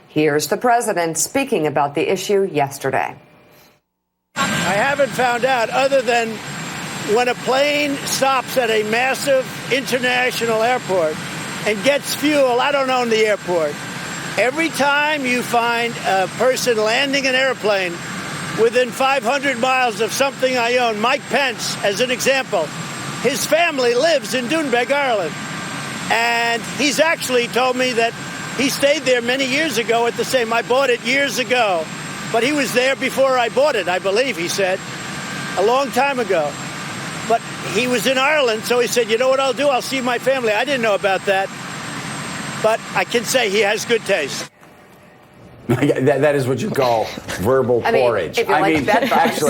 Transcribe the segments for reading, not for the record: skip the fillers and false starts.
Here's the president speaking about the issue yesterday. I haven't found out, other than when a plane stops at a massive international airport and gets fuel. I don't own the airport. Every time you find a person landing an airplane within 500 miles of something I own, Mike Pence, as an example, his family lives in Doonbeg, Ireland. And he's actually told me that he stayed there many years ago at the same. I bought it years ago, but he was there before I bought it, I believe, he said, a long time ago. But he was in Ireland, so he said, you know what I'll do? I'll see my family. I didn't know about that, but I can say he has good taste. That is what you call verbal porridge. If you like bed bugs.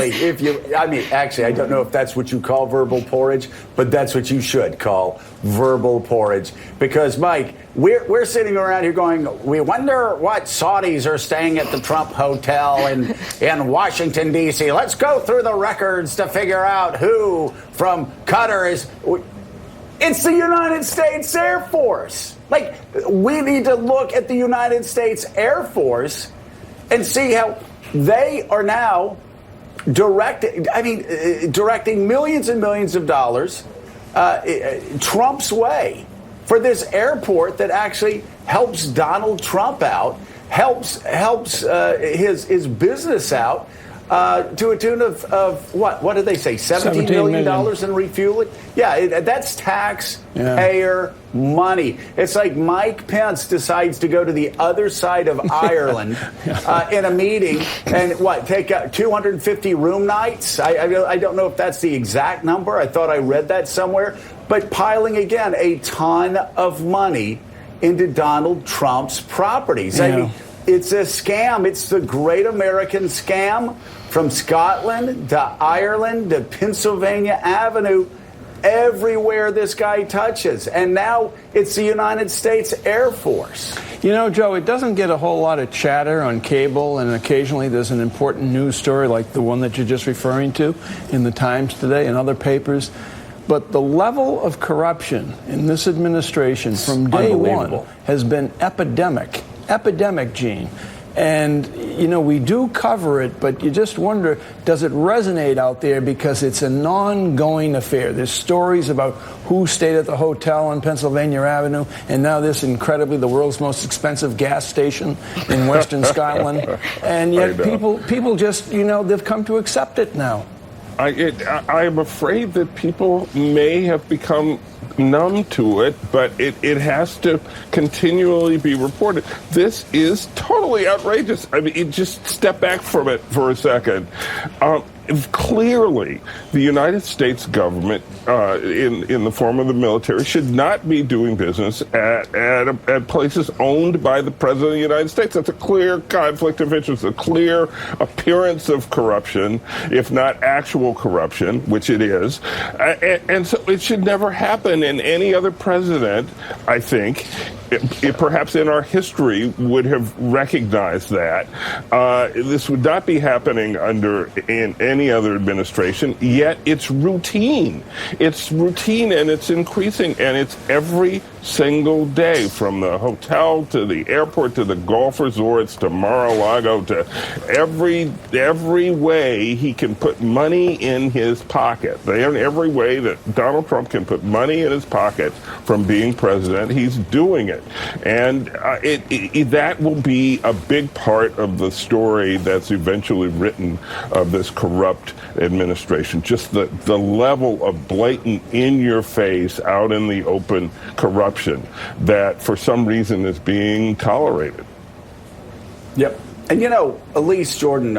Actually, I don't know if that's what you call verbal porridge, but that's what you should call verbal porridge. Because, Mike, we're sitting around here going, we wonder what Saudis are staying at the Trump Hotel in Washington, D.C. Let's go through the records to figure out who from Qatar is. It's the United States Air Force. Like, we need to look at the United States Air Force and see how they are now directing millions and millions of dollars Trump's way for this airport that actually helps Donald Trump out, helps his business out. To a tune of what? What did they say? $17 million in refueling? Yeah, that's taxpayer money. It's like Mike Pence decides to go to the other side of Ireland in a meeting and take out 250 room nights? I don't know if that's the exact number. I thought I read that somewhere. But piling, again, a ton of money into Donald Trump's properties. Yeah. I mean, it's a scam. It's the great American scam from Scotland to Ireland to Pennsylvania Avenue, everywhere this guy touches. And now it's the United States Air Force. You know, Joe, it doesn't get a whole lot of chatter on cable, and occasionally there's an important news story like the one that you're just referring to in the Times today and other papers. But the level of corruption in this administration from day one has been epidemic, Gene. And, you know, we do cover it, but you just wonder, does it resonate out there? Because it's an ongoing affair. There's stories about who stayed at the hotel on Pennsylvania Avenue, and now this incredibly the world's most expensive gas station in Western Scotland. And yet people just, you know, they've come to accept it now. I'm afraid that people may have become numb to it, but it has to continually be reported. This is totally outrageous. I mean, just step back from it for a second. Clearly, the United States government, in the form of the military, should not be doing business at places owned by the President of the United States. That's a clear conflict of interest, a clear appearance of corruption, if not actual corruption, which it is. And so it should never happen. And any other president, I think, perhaps in our history, would have recognized that. This would not be happening in any other administration, yet it's routine. It's routine, and it's increasing, and it's every single day, from the hotel to the airport to the golf resorts to Mar-a-Lago, to every way he can put money in his pocket. Every way that Donald Trump can put money in his pocket from being president, he's doing it. And that will be a big part of the story that's eventually written of this corrupt administration. Just the level of blatant, in-your-face, out in the open corruption that for some reason is being tolerated. Yep. And, you know, Elise, Jordan,